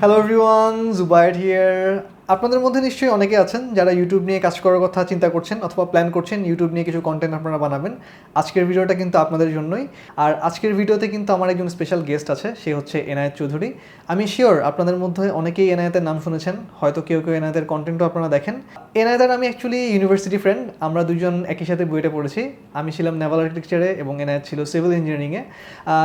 Hello everyone, Jubair here. আপনাদের মধ্যে নিশ্চয়ই অনেকে আছেন যারা ইউটিউব নিয়ে কাজ করার কথা চিন্তা করছেন অথবা প্ল্যান করছেন ইউটিউব নিয়ে কিছু কন্টেন্ট আপনারা বানাবেন। আজকের ভিডিওটা কিন্তু আপনাদের জন্যই। আর আজকের ভিডিওতে কিন্তু আমার একজন স্পেশাল গেস্ট আছে, সে হচ্ছে এনায়েত চৌধুরী। আমি শিওর আপনাদের মধ্যে অনেকেই এনায়েতের নাম শুনেছেন, হয়তো কেউ কেউ এনায়েতের কন্টেন্টও আপনারা দেখেন। এনায়েতের আমি অ্যাকচুয়ালি ইউনিভার্সিটি ফ্রেন্ড, আমরা দুজন একই সাথে বুয়েটে পড়েছি। আমি ছিলাম নেভাল আর্কিটেকচারে এবং এনায়েত ছিল সিভিল ইঞ্জিনিয়ারিংয়ে।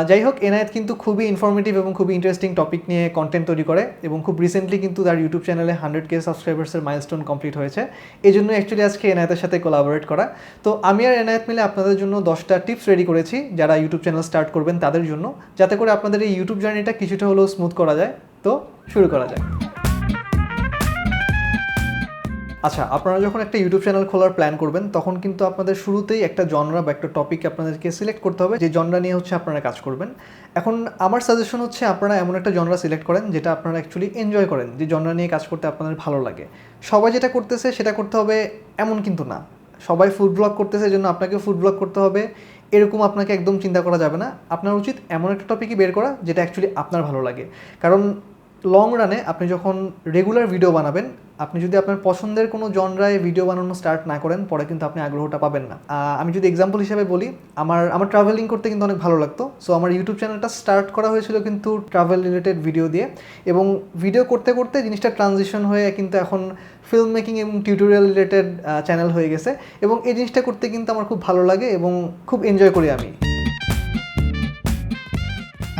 যাই হোক, এনায়েত কিন্তু খুবই ইনফরমেটিভ এবং খুবই ইন্টারেস্টিং টপিক নিয়ে কন্টেন্ট তৈরি করে এবং খুব রিসেন্টলি কিন্তু তার ইউটিউব চ্যানেলে 100K সাবস্ক্রাইবার্সের মাইলস্টোন কমপ্লিট হয়েছে। এই জন্য অ্যাকচুয়ালি আজকে এনায়েতের সাথে কোলাবোরেট করা। তো আমি আর এনায়েত মিলে আপনাদের জন্য 10টা টিপস রেডি করেছি যারা ইউটিউব চ্যানেল স্টার্ট করবেন তাদের জন্য, যাতে করে আপনাদের এই ইউটিউব জার্নিটা কিছুটা হলেও স্মুথ করা যায়। তো শুরু করা যায়। আচ্ছা, আপনারা যখন একটা ইউটিউব চ্যানেল খোলার প্ল্যান করবেন তখন কিন্তু আপনাদের শুরুতেই একটা জনরা বা একটা টপিক আপনাদেরকে সিলেক্ট করতে হবে, যে জনরা নিয়ে হচ্ছে আপনারা কাজ করবেন। এখন আমার সাজেশন হচ্ছে আপনারা এমন একটা জনরা সিলেক্ট করেন যেটা আপনারা অ্যাকচুয়ালি এনজয় করেন, যে জনরা নিয়ে কাজ করতে আপনাদের ভালো লাগে। সবাই যেটা করতেছে সেটা করতে হবে এমন কিন্তু না। সবাই ফুড ব্লগ করতেছে জন্য আপনাকেও ফুড ব্লগ করতে হবে এরকম আপনাকে একদম চিন্তা করা যাবে না। আপনার উচিত এমন একটা টপিকই বের করা যেটা অ্যাকচুয়ালি আপনার ভালো লাগে। কারণ লং রানে আপনি যখন রেগুলার ভিডিও বানাবেন, আপনি যদি আপনার পছন্দের কোনো জনরায় ভিডিও বানানো স্টার্ট না করেন, পরে কিন্তু আপনি আগ্রহটা পাবেন না। আমি যদি এক্সাম্পল হিসেবে বলি, আমার ট্রাভেলিং করতে কিন্তু অনেক ভালো লাগতো। সো আমার ইউটিউব চ্যানেলটা স্টার্ট করা হয়েছিল কিন্তু ট্রাভেল রিলেটেড ভিডিও দিয়ে, এবং ভিডিও করতে করতে জিনিসটা ট্রানজিশন হয়ে কিন্তু এখন ফিল্ম মেকিং এবং টিউটোরিয়াল রিলেটেড চ্যানেল হয়ে গেছে। এবং এই জিনিসটা করতে কিন্তু আমার খুব ভালো লাগে এবং খুব এনজয় করি আমি।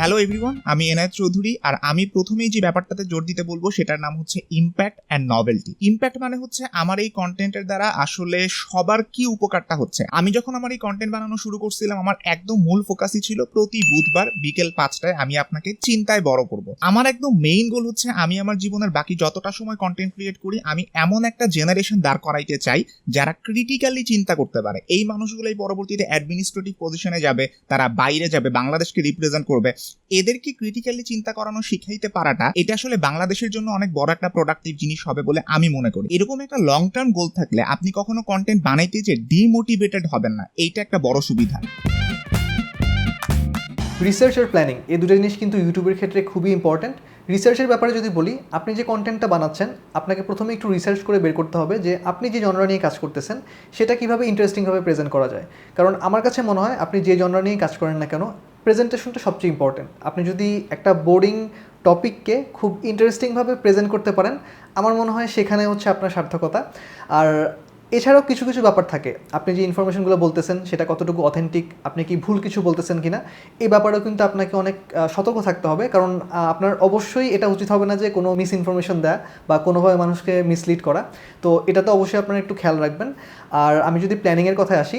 হ্যালো এভরিওয়ান, আমি এনায়েত চৌধুরী। আর আমি প্রথমেই যে ব্যাপারটাতে জোর দিতে বলবো সেটার নাম হচ্ছে ইম্প্যাক্ট অ্যান্ড নভেলটি। ইম্প্যাক্ট মানে হচ্ছে আমার এই কন্টেন্টের দ্বারা আসলে সবার কি উপকারটা হচ্ছে। আমি যখন আমার এই কন্টেন্ট বানানো শুরু করছিলাম, আমার একদম মূল ফোকাসই ছিল প্রতি বুধবার বিকেল 5টায় আমি আপনাকে চিন্তায় বড় করব। আমার একদম মেইন গোল হচ্ছে আমি আমার জীবনের বাকি যতটা সময় কন্টেন্ট ক্রিয়েট করি, আমি এমন একটা জেনারেশন দাঁড় করাইতে চাই যারা ক্রিটিক্যালি চিন্তা করতে পারে। এই মানুষগুলোই পরবর্তীতে অ্যাডমিনিস্ট্রেটিভ পজিশনে যাবে, তারা বাইরে যাবে, বাংলাদেশকে রিপ্রেজেন্ট করবে। এদেরকে ক্রিটিক্যালি চিন্তা করানো শিখাইতে পারাটা, এটা আসলে বাংলাদেশের জন্য অনেক বড় একটা প্রোডাক্টিভ জিনিস হবে বলে আমি মনে করি। এরকম একটা লং টার্ম গোল থাকলে আপনি কখনো কন্টেন্ট বানাইতে যে ডিমোটিভেটেড হবেন না, এইটা একটা বড় সুবিধা। রিসার্চ আর প্ল্যানিং, এই দুটো জিনিস কিন্তু ইউটিউবের ক্ষেত্রে খুবই ইম্পর্ট্যান্ট। রিসার্চের ব্যাপারে যদি বলি, আপনি যে কন্টেন্টটা বানাচ্ছেন আপনাকে প্রথমে একটু রিসার্চ করে বের করতে হবে যে আপনি যে জনরা নিয়ে কাজ করতেছেন সেটা কীভাবে ইন্টারেস্টিংভাবে প্রেজেন্ট করা যায়। কারণ আমার কাছে মনে হয় আপনি যে জনরা নিয়ে কাজ করেন না কেন, প্রেজেন্টেশনটা সবচেয়ে ইম্পর্ট্যান্ট। আপনি যদি একটা বোরিং টপিককে খুব ইন্টারেস্টিংভাবে প্রেজেন্ট করতে পারেন, আমার মনে হয় সেখানে হচ্ছে আপনার সার্থকতা। আর এছাড়াও কিছু কিছু ব্যাপার থাকে, আপনি যে ইনফরমেশনগুলো বলতেছেন সেটা কতটুকু অথেন্টিক, আপনি কি ভুল কিছু বলতেছেন কিনা, এই ব্যাপারেও কিন্তু আপনাকে অনেক সতর্ক থাকতে হবে। কারণ আপনার অবশ্যই এটা উচিত হবে না যে কোনো মিস ইনফরমেশন দেয়া বা কোনোভাবে মানুষকে মিসলিড করা। তো এটা তো অবশ্যই আপনারা একটু খেয়াল রাখবেন। আর আমি যদি প্ল্যানিংয়ের কথায় আসি,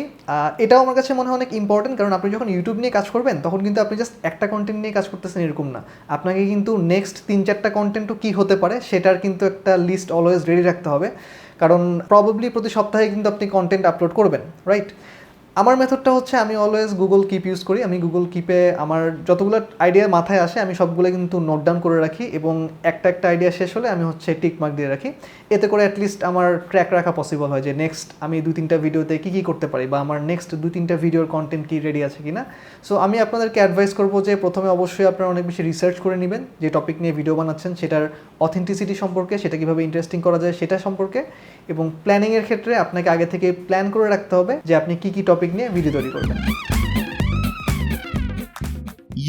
এটাও আমার কাছে মনে হয় অনেক ইম্পর্টেন্ট। কারণ আপনি যখন ইউটিউব নিয়ে কাজ করবেন তখন কিন্তু আপনি জাস্ট একটা কন্টেন্ট নিয়ে কাজ করতেছেন এরকম না, আপনাকে কিন্তু নেক্সট 3-4টা কন্টেন্টও কী হতে পারে সেটার কিন্তু একটা লিস্ট অলওয়েজ রেডি রাখতে হবে। কারণ প্রবাবলি প্রতি সপ্তাহে কিন্তু আপনি কন্টেন্ট আপলোড করবেন, রাইট? আমার মেথডটা হচ্ছে আমি অলওয়েজ গুগল কিপ ইউজ করি। আমি গুগল কিপে আমার যতগুলো আইডিয়া মাথায় আসে আমি সবগুলো কিন্তু নোট ডাউন করে রাখি, এবং একটা একটা আইডিয়া শেষ হলে আমি হচ্ছে টিক মার্ক দিয়ে রাখি। এতে করে অ্যাটলিস্ট আমার ট্র্যাক রাখা পসিবল হয় যে নেক্সট আমি 2-3টা ভিডিওতে কী করতে পারি, বা আমার নেক্সট 2-3টা ভিডিওর কন্টেন্ট কি রেডি আছে কিনা। সো আমি আপনাদেরকে অ্যাডভাইস করবো যে প্রথমে অবশ্যই আপনারা অনেক বেশি রিসার্চ করে নেবেন যে টপিক নিয়ে ভিডিও বানাচ্ছেন সেটার অথেন্টিসিটি সম্পর্কে, সেটা কীভাবে ইন্টারেস্টিং করা যায় সেটা সম্পর্কে। এবং প্ল্যানিংয়ের ক্ষেত্রে আপনাকে আগে থেকে প্ল্যান করে রাখতে হবে যে আপনি কী টপিক নিয়ে ভিডিও তৈরি করবেন।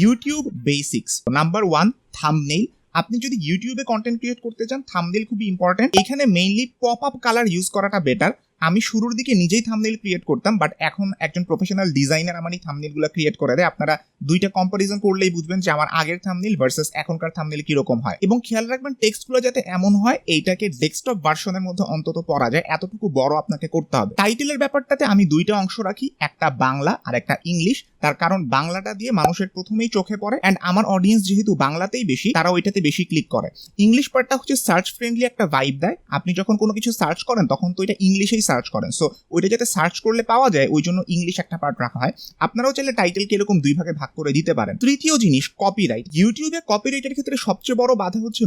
YouTube basics number 1, thumbnail. আপনি যদি ইউটিউবে কন্টেন্ট ক্রিয়েট করতে চান, থাম্বনেইল খুবই ইম্পর্টেন্ট। এখানে mainly pop up colour use করাটা বেটার। আমি শুরুর দিকে নিজেই থাম্বনেইল ক্রিয়েট করতাম, বাট এখন একজন প্রফেশনাল ডিজাইনার আমার এই থাম্বনেইলগুলো ক্রিয়েট করে দেয়। আপনারা দুইটা কম্পারিজন করলেই বুঝবেন যে আমার আগের থাম্বনেইল ভার্সেস এখনকার থাম্বনেইল কিরকম হয়। এবং খেয়াল রাখবেন টেক্সটগুলো যাতে এমন হয় এইটাকে ডেস্কটপ ভার্সনের মধ্যে অন্তত পড়া যায়, এতটুকু বড় আপনাকে করতে হবে। টাইটেলের ব্যাপারটাতে আমি দুইটা অংশ রাখি, একটা বাংলা আর একটা ইংলিশ। তার কারণ বাংলাটা দিয়ে মানুষের প্রথমেই চোখে পড়ে, অ্যান্ড আমার অডিয়েন্স যেহেতু বাংলাতেই বেশি, তারা ওইটাতে বেশি ক্লিক করে। ইংলিশ পার্টটা হচ্ছে সার্চ ফ্রেন্ডলি একটা ভাইব দেয়। আপনি যখন কোনো কিছু সার্চ করেন তখন তো এটা ইংলিশেই সার্চ করেন, সো ওইটা যাতে সার্চ করলে পাওয়া যায় ওই জন্য ইংলিশ একটা পার্ট রাখা হয়। আপনারাও চাইলে টাইটেলকে এরকম দুই ভাগে ভাগ করে দিতে পারেন। তৃতীয় জিনিস, কপিরাইট। ইউটিউবে কপিরাইটের ক্ষেত্রে সবচেয়ে বড় বাধা হচ্ছে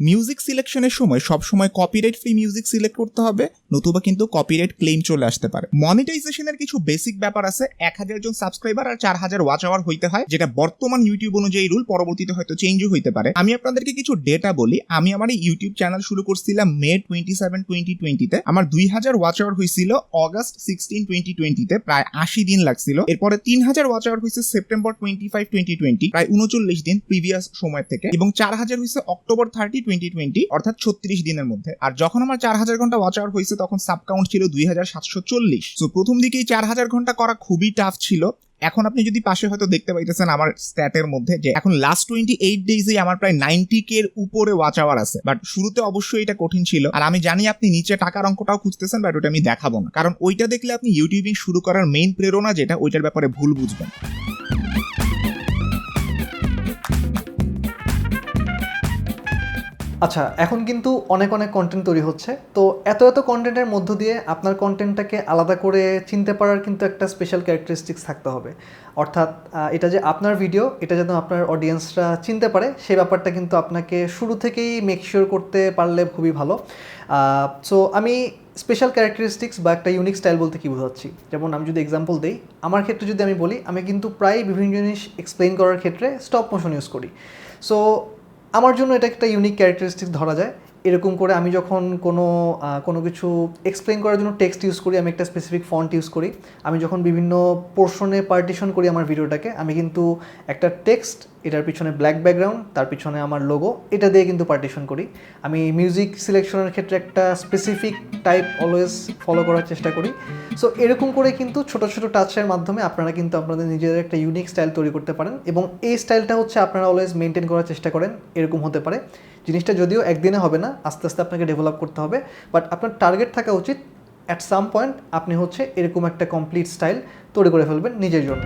মিউজিক সিলেকশনের সময় সবসময় কপিরাইট ফ্রি মিউজিক সিলেক্ট করতে হবে, নতুবা কিন্তু কপিরাইট ক্লেম চলে আসতে পারে। মনিটাইজেশনের কিছু বেসিক ব্যাপার আছে। 1000 জন সাবস্ক্রাইবার আর 4000 ওয়াচ আওয়ার হইতে হয়, যেটা বর্তমান ইউটিউব অনুযায়ী রুল, পরবর্তীতে হয়তো চেঞ্জও হইতে পারে। আমি আপনাদেরকে কিছু ডেটা বলি। আমি আমার এই ইউটিউব চ্যানেল শুরু করছিলাম মে 27, 2020-তে। আমার 2000 ওয়াচ আওয়ার হয়েছিল অগাস্ট 16, 2020-তে, প্রায় 80 দিন লাগছিল। এরপরে 3000 ওয়াচ আওয়ার হয়েছে সেপ্টেম্বর 25, 2020, প্রায় 39 দিন প্রিভিয়াস সময় থেকে, এবং 4000 হয়েছে অক্টোবর 30, 2020, অর্থাৎ 36 দিনের মধ্যে। আর যখন আমার 4000 ঘন্টা ওয়াচ আওয়ার হয়েছে তখন সাব কাউন্ট ছিল 2740। সো প্রথম দিকেই 4000 ঘন্টা করা খুবই টাফ ছিল। এখন আপনি যদি পাশে হয়তো দেখতে পাইতেছেন আমার স্ট্যাটের মধ্যে যে এখন লাস্ট 28 ডেজে আমার প্রায় 90K এর উপরে ওয়াচ আওয়ার আছে। বাট শুরুতে অবশ্যই এটা কঠিন ছিল। আর আমি জানি আপনি নিচে টাকার অঙ্কটাও খুঁজতেছেন, বাট ওটা আমি দেখাবো না, কারণ ওইটা দেখলে আপনি ইউটিউবিং শুরু করার মেইন প্রেরণা যেটা, ওইটার ব্যাপারে ভুল বুঝবেন। আচ্ছা, এখন কিন্তু অনেক অনেক কন্টেন্ট তৈরি হচ্ছে। তো এত এত কন্টেন্টের মধ্য দিয়ে আপনার কন্টেন্টটাকে আলাদা করে চিনতে পারার কিন্তু একটা স্পেশাল ক্যারেক্টারিস্টিক্স থাকতে হবে। অর্থাৎ এটা যে আপনার ভিডিও, এটা যেন আপনার অডিয়েন্সরা চিনতে পারে, সেই ব্যাপারটা কিন্তু আপনাকে শুরু থেকেই মেক শিওর করতে পারলে খুবই ভালো। সো আমি স্পেশাল ক্যারেক্টারিস্টিক্স বা একটা ইউনিক স্টাইল বলতে কী বোঝাচ্ছি, যেমন আমি যদি এক্সাম্পল দিই, আমার ক্ষেত্রে যদি আমি বলি, আমি কিন্তু প্রায় বিভিন্ন জিনিস এক্সপ্লেইন করার ক্ষেত্রে স্টপ মোশন ইউজ করি। সো আমার জন্য এটা একটা ইউনিক ক্যারেক্টারিস্টিক্স ধরা যায়। এরকম করে আমি যখন কোনো কিছু এক্সপ্লেন করার জন্য টেক্সট ইউজ করি, আমি একটা স্পেসিফিক ফন্ট ইউজ করি। আমি যখন বিভিন্ন পোর্শনে পার্টিশন করি আমার ভিডিওটাকে, আমি কিন্তু একটা টেক্সট, এটার পিছনে ব্ল্যাক ব্যাকগ্রাউন্ড, তার পিছনে আমার লোগো, এটা দিয়ে কিন্তু পার্টিশন করি। আমি মিউজিক সিলেকশনের ক্ষেত্রে একটা স্পেসিফিক টাইপ অলওয়েজ ফলো করার চেষ্টা করি। সো এরকম করে কিন্তু ছোটো ছোটো টাচের মাধ্যমে আপনারা কিন্তু আপনাদের নিজেদের একটা ইউনিক স্টাইল তৈরি করতে পারেন, এবং এই স্টাইলটা হচ্ছে আপনারা অলওয়েজ মেনটেন করার চেষ্টা করেন। এরকম হতে পারে জিনিসটা, যদিও একদিনে হবে না, আস্তে আস্তে আপনাকে ডেভেলপ করতে হবে, বাট আপনার টার্গেট থাকা উচিত অ্যাট সাম পয়েন্ট আপনি হচ্ছে এরকম একটা কমপ্লিট স্টাইল তৈরি করে ফেলবেন নিজের জন্য।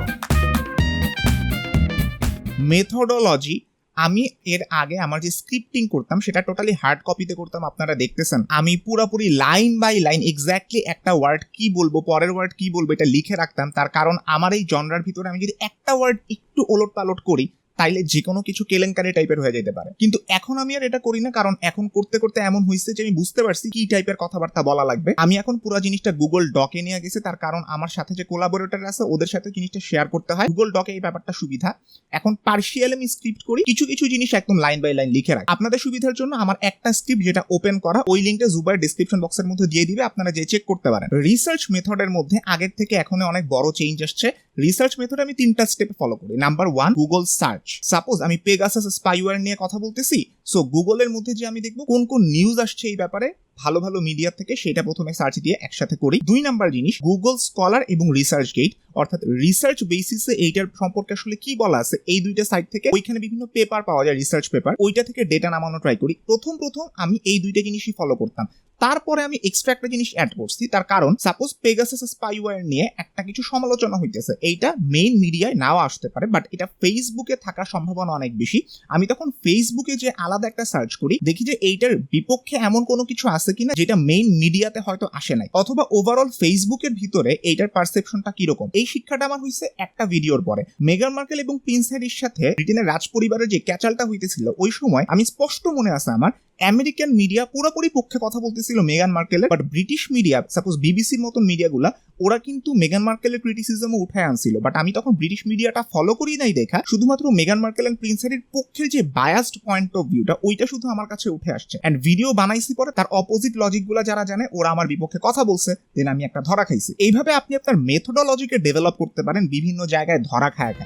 মেথোডোলজি, আমি এর আগে আমার যে স্ক্রিপ্টিং করতাম সেটা টোটালি হার্ড কপিতে করতাম। আপনারা দেখতেছেন আমি পুরোপুরি লাইন বাই লাইন এক্স্যাক্টলি একটা ওয়ার্ড কি বলবো, পরের ওয়ার্ড কি বলবো, এটা লিখে রাখতাম। তার কারণ আমার এই জনরার ভিতরে আমি যদি একটা ওয়ার্ড একটু ওলট পালট করি তাইলে যে কোনো কিছু কেলেঙ্কারি টাইপের হয়ে যেতে পারে। কিন্তু এখন আমি আর এটা করি না, কারণ এখন করতে করতে এমন হয়েছে যে আমি বুঝতে পারছি কি টাইপের কথাবার্তা বলা লাগবে। আমি এখন পুরো জিনিসটা গুগল ডকে নিয়ে গেছি, তার কারণ আমার সাথে যে কোলাবোরেটর আছে ওদের সাথে জিনিসটা শেয়ার করতে হয়। গুগল ডকে এই ব্যাপারটা সুবিধা। এখন পার্শিয়ালি আমি স্ক্রিপ্ট করি, কিছু কিছু জিনিস একদম লাইন বাই লাইন লিখে রাখি। আপনাদের সুবিধার জন্য আমার একটা স্ক্রিপ্ট যেটা ওপেন করা, ওই লিঙ্কটা জুবার ডিসক্রিপশন বক্সের মধ্যে দিয়ে দিবে, আপনারা যে চেক করতে পারেন। রিসার্চ মেথডের মধ্যে আগের থেকে এখন অনেক বড় চেঞ্জ আসছে। রিসার্চ মেথডে আমি 3টা স্টেপ ফলো করি। Number 1, Google search. সাপোজ আমি পেগাসাস স্পাইওয়্যার নিয়ে কথা বলতেছি, সো গুগলের মধ্যে যে আমি দেখবো কোন কোন নিউজ আসছে এই ব্যাপারে ভালো ভালো মিডিয়া থেকে, সেটা প্রথমে সার্চ দিয়ে একসাথে করি। 2 নাম্বার জিনিস, গুগল স্কলার এবং রিসার্চ গেট, অর্থাৎ রিসার্চ বেসিসে এইটার সম্পর্কে আসলে কি বলা আছে এই দুইটা সাইট থেকে, ওইখানে বিভিন্ন পেপার পাওয়া যায়, রিসার্চ পেপার, ওইটা থেকে ডেটা নামানো ট্রাই করি। প্রথম আমি এই দুইটা জিনিসই ফলো করতাম। তারপরে আমি এক্সট্রা একটা জিনিস অ্যাড করছি, তার কারণ সাপোজ পেগাসাস স্পাইওয়্যার নিয়ে একটা কিছু সমালোচনা হইতেছে, এইটা মেইন মিডিয়ায় নাও আসতে পারে, বাট এটা ফেসবুকে থাকার সম্ভাবনা অনেক বেশি। আমি তখন ফেসবুকে যে আলাদা একটা সার্চ করি, দেখি যে এইটার বিপক্ষে এমন কোনো কিছু আছে কিনা যেটা মেইন মিডিয়াতে হয়তো আসে নাই, অথবা ওভারঅল ফেসবুকের ভিতরে এইটার পারসেপশনটা কিরকম। এই শিক্ষাটা আমার হইছে একটা ভিডিওর পরে। মেগান মার্কেল এবং প্রিন্স হ্যারির সাথে ব্রিটেনের রাজ পরিবারের যে ক্যাচালটা হইতেছিল, ওই সময় আমি স্পষ্ট মনে আছে আমার আমেরিকান মিডিয়া পুরোপুরি পক্ষে কথা বলতেছিল মেগান মার্কেলের, বাট ব্রিটিশ মিডিয়া সাপোজ বিবিসির মতন মিডিয়াগুলা ওরা কিন্তু মেগান মার্কেলের ক্রিটিসিজমও উঠায় আনছিল। বাট আমি তখন ব্রিটিশ মিডিয়াটা ফলো করি নাই দেখা, শুধুমাত্র মেগান মার্কেল এন্ড প্রিন্স হ্যারির পক্ষের যে বায়াসড পয়েন্ট অফ ভিউটা, ওইটা শুধু আমার কাছে উঠে আসছে। এন্ড ভিডিও বানাইছি পরে তার অপোজিট লজিকগুলা যারা জানে ওরা আমার বিপক্ষে কথা বলছে, দেন আমি একটা ধরা খাইছি। এইভাবে আপনি আপনার মেথোডোলজিকে ডেভেলপ করতে পারেন বিভিন্ন জায়গায় ধরা খায়।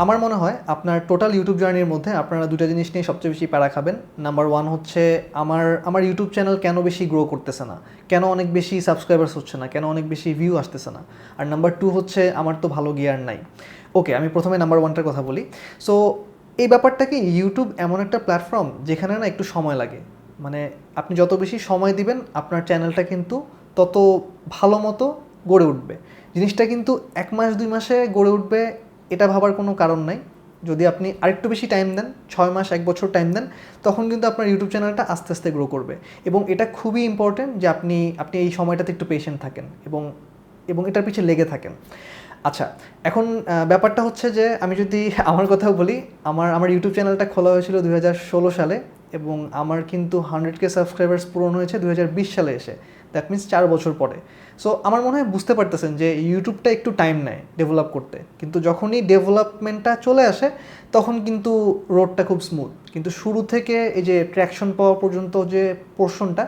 আমার মনে হয় আপনার টোটাল ইউটিউব জার্নির মধ্যে আপনারা দুটো জিনিস নিয়ে সবচেয়ে বেশি প্যারা খাবেন। নাম্বার 1 হচ্ছে আমার ইউটিউব চ্যানেল কেন বেশি গ্রো করতেছে না, কেন অনেক বেশি সাবস্ক্রাইবার্স হচ্ছে না, কেন অনেক বেশি ভিউ আসতেছে না। আর নাম্বার 2 হচ্ছে আমার তো ভালো গিয়ার নাই। ওকে, আমি প্রথমে নাম্বার 1টার কথা বলি। সো এই ব্যাপারটা কি, ইউটিউব এমন একটা প্ল্যাটফর্ম যেখানে না একটু সময় লাগে। মানে আপনি যত বেশি সময় দিবেন আপনার চ্যানেলটা কিন্তু তত ভালো মতো গড়ে উঠবে। জিনিসটা কিন্তু 1 মাস 2 মাসে গড়ে উঠবে এটা ভাবার কোনো কারণ নাই। যদি আপনি আরেকটু বেশি টাইম দেন, 6 মাস 1 বছর টাইম দেন, তখন কিন্তু আপনার ইউটিউব চ্যানেলটা আস্তে আস্তে গ্রো করবে। এবং এটা খুবই ইম্পর্টেন্ট যে আপনি এই সময়টাতে একটু পেশেন্ট থাকেন এবং এটার পিছিয়ে লেগে থাকেন। আচ্ছা, এখন ব্যাপারটা হচ্ছে যে আমি যদি আমার কথাও বলি, আমার ইউটিউব চ্যানেলটা খোলা হয়েছিল 2016 সালে এবং আমার কিন্তু 100K সাবস্ক্রাইবার্স পূরণ হয়েছে 2020 সালে এসে, দ্যাট মিনস 4 বছর পরে। সো আমার মনে হয় বুঝতে পারতেছেন যে ইউটিউবটা একটু টাইম নেয় ডেভেলপ করতে, কিন্তু যখনই ডেভেলপমেন্টটা চলে আসে তখন কিন্তু রোডটা খুব স্মুথ। কিন্তু শুরু থেকে এই যে ট্র্যাকশন পাওয়া পর্যন্ত যে পোর্শনটা,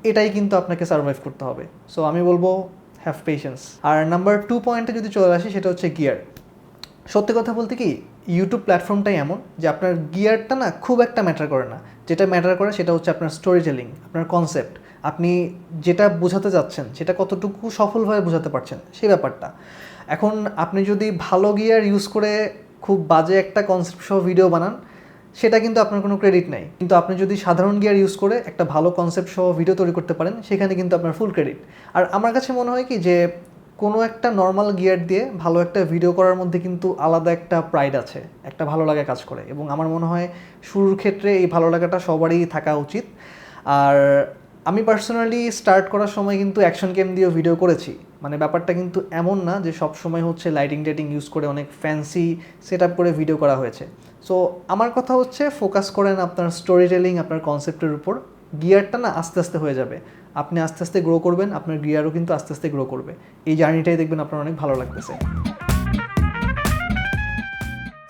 এটাই কিন্তু আপনাকে সার্ভাইভ করতে হবে। সো আমি বলবো হ্যাভ পেশেন্স। আর নাম্বার 2 পয়েন্টে যদি চলে আসি, সেটা হচ্ছে গিয়ার। সত্যি কথা বলতে কি, ইউটিউব প্ল্যাটফর্মটাই এমন যে আপনার গিয়ারটা না খুব একটা ম্যাটার করে না। যেটা ম্যাটার করে সেটা হচ্ছে আপনার স্টোরি টেলিং, আপনার কনসেপ্ট, আপনি যেটা বোঝাতে যাচ্ছেন সেটা কতটুকু সফলভাবে বোঝাতে পারছেন সেই ব্যাপারটা। এখন আপনি যদি ভালো গিয়ার ইউজ করে খুব বাজে একটা কনসেপ্ট সহ ভিডিও বানান, সেটা কিন্তু আপনার কোনো ক্রেডিট নাই। কিন্তু আপনি যদি সাধারণ গিয়ার ইউজ করে একটা ভালো কনসেপ্ট সহ ভিডিও তৈরি করতে পারেন, সেখানে কিন্তু আপনার ফুল ক্রেডিট। আর আমার কাছে মনে হয় কি যে কোনো একটা নর্মাল গিয়ার দিয়ে ভালো একটা ভিডিও করার মধ্যে কিন্তু আলাদা একটা প্রাইড আছে, একটা ভালো লাগা কাজ করে, এবং আমার মনে হয় শুরুর ক্ষেত্রে এই ভালো লাগাটা সবারই থাকা উচিত। আর আমি পার্সোনালি স্টার্ট করার সময় কিন্তু অ্যাকশন গেম দিয়েও ভিডিও করেছি। মানে ব্যাপারটা কিন্তু এমন না যে সব সময় হচ্ছে লাইটিং টাইটিং ইউজ করে অনেক ফ্যান্সি সেট আপ করে ভিডিও করা হয়েছে। সো আমার কথা হচ্ছে ফোকাস করেন আপনার স্টোরি টেলিং, আপনার কনসেপ্টের উপর। গিয়ারটা না আস্তে আস্তে হয়ে যাবে, আপনি আস্তে আস্তে গ্রো করবেন, আপনার গিয়ারও কিন্তু আস্তে আস্তে গ্রো করবে। এই জার্নিটাই দেখবেন আপনার অনেক ভালো লাগতেছে।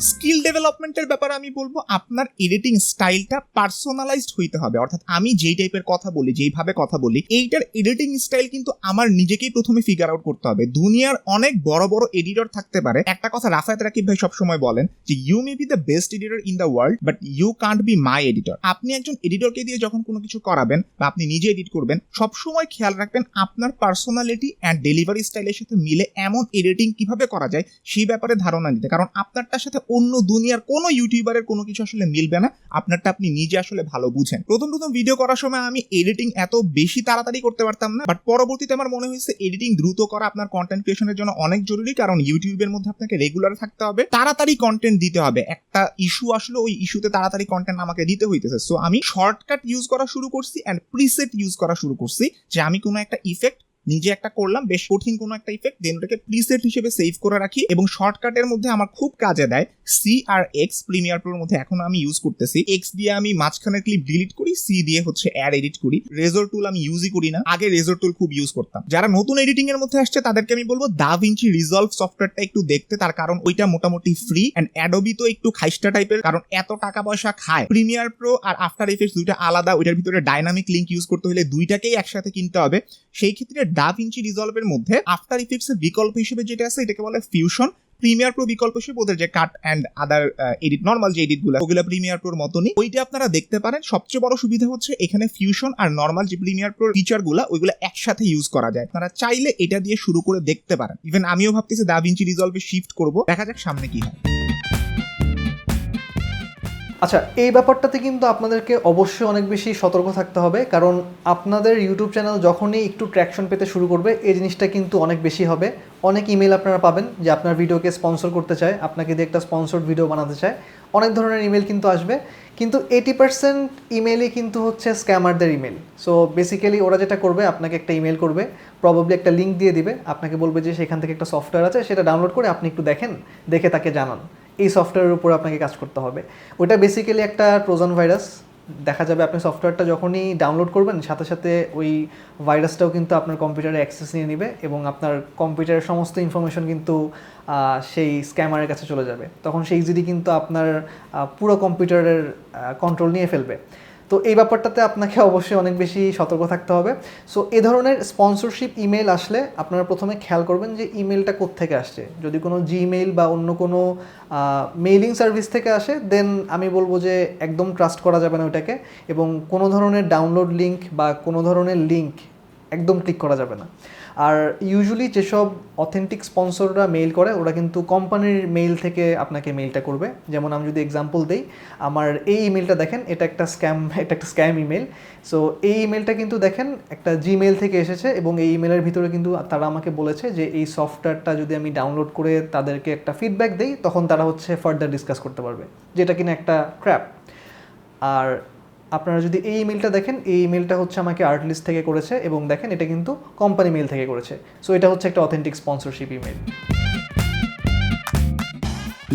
স্কিল ডেভেলপমেন্টের ব্যাপারে আমি বলবো আপনার এডিটিং স্টাইলটা পার্সোনালাইজড হইতে হবে। অর্থাৎ আমি যেই টাইপের কথা বলি, যেইভাবে কথা বলি, এইটার এডিটিং স্টাইল কিন্তু আমার নিজেকেই প্রথমে ফিগার আউট করতে হবে। দুনিয়ার অনেক বড় বড় এডিটর থাকতে পারে। একটা কথা রাফায়েত রাকিব ভাই সবসময় বলেন যে you may be the best editor in the world, but you can't be my editor. আপনি একজন এডিটরকে দিয়ে যখন কোনো কিছু করাবেন বা আপনি নিজে এডিট করবেন, সবসময় খেয়াল রাখবেন আপনার পার্সোনালিটি অ্যান্ড ডেলিভারি স্টাইলের সাথে মিলে এমন এডিটিং কিভাবে করা যায় সেই ব্যাপারে ধারণা নিতে। কারণ আপনারটার সাথে অন্য দুনিয়ার কোনো ইউটিউবারের কোনো কিছু আসলে মিলবে না, আপনারটা আপনি নিজে আসলে ভালো বুঝেন। প্রথম ভিডিও করার সময় আমি এডিটিং এত বেশি তাড়াতাড়ি করতে পারতাম না, বাট পরবর্তীতে আমার মনে হয়েছে এডিটিং দ্রুত করা আপনার কন্টেন্ট ক্রিয়েশনের জন্য অনেক জরুরি। কারণ ইউটিউবের মধ্যে আপনাকে রেগুলার থাকতে হবে, তাড়াতাড়ি কন্টেন্ট দিতে হবে। একটা ইস্যু আসলে ওই ইস্যুতে তাড়াতাড়ি কন্টেন্ট আমাকে দিতে হইতেছে। সো আমি শর্টকাট ইউজ করা শুরু করছি অ্যান্ড প্রিসেট ইউজ করা শুরু করছি। যে আমি কোনো একটা ইফেক্ট নিজে একটা করলাম, বেশ কঠিন কোনো একটা ইফেক্ট, দেন ওটাকে প্রিসেট হিসেবে সেভ করে রাখি। এবং শর্টকাটের মধ্যে আমার খুব কাজে দেয় সি আর এক্স। প্রিমিয়ার প্রোর মধ্যে এখন আমি ইউজ করতেছি। এক্স দিয়ে আমি মাঝখানের ক্লিপ ডিলিট করি, সি দিয়ে হচ্ছে অ্যাড এডিট করি। রেজর টুল আমি ইউজই করি না, আগে রেজর টুল খুব ইউজ করতাম। যারা নতুন এডিটিং এর মধ্যে আসছে তাদেরকে আমি বলবো দাভিঞ্চি রিজলভ সফটওয়্যারটা একটু দেখতে, তার কারণ ওইটা মোটামুটি ফ্রি। অ্যান্ড অ্যাডোবি তো একটু খাইস্টা টাইপের, কারণ এত টাকা পয়সা খায়। প্রিমিয়ার প্রো আর আফটার এফেক্টস দুইটা আলাদা, ওইটার ভিতরে ডাইনামিক লিঙ্ক ইউজ করতে হলে দুইটাকেই একসাথে কিনতে হবে। সেই ক্ষেত্রে দাভিঞ্চি রিজলভের মধ্যে আফটার ইফেক্টস এর বিকল্প হিসেবে যেটা আছে এটাকে বলে ফিউশন। প্রিমিয়ার প্রো বিকল্প হিসেবে ওদের যে cut and other edit normal যে এডিটগুলো, ওগুলো প্রিমিয়ার প্রোর মতনই, ওইটা আপনারা দেখতে পারেন। সবচেয়ে বড় সুবিধা হচ্ছে এখানে ফিউশন আর নর্মাল যে প্রিমিয়ার প্রোর ফিচারগুলো, ওইগুলো একসাথে ইউজ করা যায়। আপনারা চাইলে এটা দিয়ে শুরু করে দেখতে পারেন। ইভেন আমিও ভাবতেছি দাভিঞ্চি রিজলভে শিফট করব, দেখা যাক সামনে কি হয়। আচ্ছা, এই ব্যাপারটাতে কিন্তু আপনাদেরকে অবশ্যই অনেক বেশি সতর্ক থাকতে হবে, কারণ আপনাদের ইউটিউব চ্যানেল যখনই একটু ট্র্যাকশন পেতে শুরু করবে, এই জিনিসটা কিন্তু অনেক বেশি হবে। অনেক ইমেল আপনারা পাবেন যে আপনার ভিডিওকে স্পন্সর করতে চায়, আপনাকে দিয়ে একটা স্পন্সর্ড ভিডিও বানাতে চায়। অনেক ধরনের ইমেল কিন্তু আসবে, কিন্তু 80% ইমেলই কিন্তু হচ্ছে স্ক্যামারদের ইমেল। সো বেসিক্যালি ওরা যেটা করবে, আপনাকে একটা ইমেল করবে, প্রবাবলি একটা লিঙ্ক দিয়ে দিবে, আপনাকে বলবে যে সেখান থেকে একটা সফটওয়্যার আছে, সেটা ডাউনলোড করে আপনি একটু দেখেন, দেখে তাকে জানান। এই সফটওয়্যারের উপর আপনাকে কাজ করতে হবে। ওটা বেসিক্যালি একটা ট্রোজান ভাইরাস। দেখা যাবে আপনি সফটওয়্যারটা যখনই ডাউনলোড করবেন, সাথে সাথে ওই ভাইরাসটাও কিন্তু আপনার কম্পিউটারে অ্যাক্সেস নিয়ে নেবে এবং আপনার কম্পিউটারের সমস্ত ইনফরমেশন কিন্তু সেই স্ক্যামারের কাছে চলে যাবে। তখন সেই ইজিলি কিন্তু আপনার পুরো কম্পিউটারের কন্ট্রোল নিয়ে ফেলবে। তো এই ব্যাপারটাতে আপনাকে অবশ্যই অনেক বেশি সতর্ক থাকতে হবে। সো এ ধরনের স্পন্সরশিপ ইমেল আসলে আপনারা প্রথমে খেয়াল করবেন যে ইমেলটা কোত্থেকে আসছে। যদি কোনো জিমেইল বা অন্য কোনো মেইলিং সার্ভিস থেকে আসে, দেন আমি বলবো যে একদম ট্রাস্ট করা যাবে না ওইটাকে, এবং কোনো ধরনের ডাউনলোড লিঙ্ক বা কোনো ধরনের লিঙ্ক একদম ক্লিক করা যাবে না। আর ইউজুয়ালি যেসব অথেন্টিক স্পন্সররা মেইল করে, ওরা কিন্তু কোম্পানির মেইল থেকে আপনাকে মেইলটা করবে। যেমন আমি যদি এক্সাম্পল দিই, আমার এই ইমেলটা দেখেন, এটা একটা স্ক্যাম ইমেল। সো এই ইমেলটা কিন্তু দেখেন একটা জিমেইল থেকে এসেছে, এবং এই ইমেলের ভিতরে কিন্তু তারা আমাকে বলেছে যে এই সফটওয়্যারটা যদি আমি ডাউনলোড করে তাদেরকে একটা ফিডব্যাক দিই, তখন তারা হচ্ছে ফার্দার ডিসকাস করতে পারবে, যেটা কিনা একটা ট্র্যাপ। আর আপনারা যদি এই ইমেলটা দেখেন, এই ইমেলটা হচ্ছে আমাকে আর্টলিস্ট থেকে করেছে, এবং দেখেন এটা কিন্তু কোম্পানি মেল থেকে করেছে। সো এটা হচ্ছে একটা authentic sponsorship email.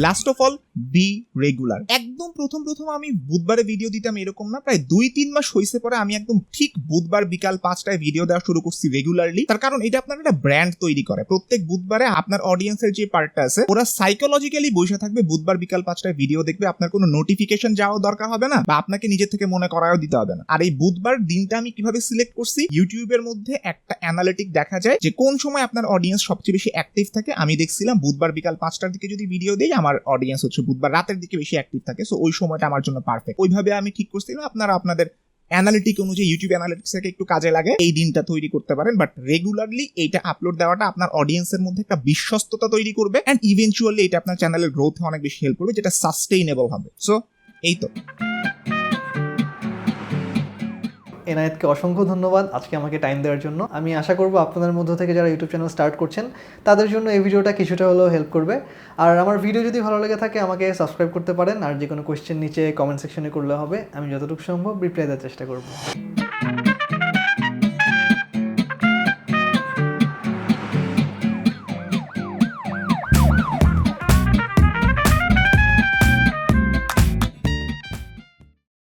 Last of all, be regular. একদম একদম প্রথম আমি বুধবারে ভিডিও দিতাম এরকম না, প্রায় 2-3 মাস হয়েছে পরে আমি একদম ঠিক বুধবার বিকাল 5টায় ভিডিও দেওয়া শুরু করছি রেগুলারলি। তার কারণ এটা আপনার একটা ব্র্যান্ড তৈরি করে। প্রত্যেক বুধবারে আপনার অডিয়েন্সের যে পার্টটা আছে ওরা সাইকোলজিক্যালি বসে থাকবে, বুধবার বিকাল 5টায় ভিডিও দেখবে, আপনার কোনো নোটিফিকেশন যাওয়াও দরকার হবে না বা আপনাকে নিজের থেকে মনে করাও দিতে হবে না। আর এই বুধবার দিনটা আমি কিভাবে সিলেক্ট করছি, ইউটিউবের মধ্যে একটা অ্যানালিটিক দেখা যায় যে কোন সময় আপনার অডিয়েন্স সবচেয়ে বেশি অ্যাক্টিভ থাকে। আমি দেখছিলাম বুধবার বিকাল 5টার দিকে যদি ভিডিও দেই আমার অডিয়েন্স হচ্ছে বুধবার রাতের দিকে বেশি অ্যাক্টিভ থাকে, সো ওই সময়টা আমার জন্য পারফেক্ট। ওইভাবে আমি ঠিক করছিলাম। আপনারা আপনাদের অ্যানালিটিক অনুযায়ী ইউটিউব অ্যানালিটিক্সকে একটু কাজে লাগে এই দিনটা তৈরি করতে পারেন, বাট রেগুলারলি এইটা আপলোড দেওয়াটা আপনার অডিয়েন্সের মধ্যে একটা বিশ্বস্ততা তৈরি করবে অ্যান্ড ইভেনচুয়ালি এটা আপনার চ্যানেলের গ্রোথে অনেক বেশি হেল্প করবে, যেটা সাস্টেইনেবল হবে। সো এই তো। এনায়েতকে অসংখ্য ধন্যবাদ আজকে আমাকে টাইম দেওয়ার জন্য। আমি আশা করব আপনাদের মধ্য থেকে যারা ইউটিউব চ্যানেল স্টার্ট করছেন তাদের জন্য এই ভিডিওটা কিছুটা হলেও হেল্প করবে। আর আমার ভিডিও যদি ভালো লেগে থাকে আমাকে সাবস্ক্রাইব করতে পারেন, আর যে কোনো কোয়েশ্চেন নিচে কমেন্ট সেকশনে করলে হবে, আমি যতটুকু সম্ভব রিপ্লাই দেওয়ার চেষ্টা করব।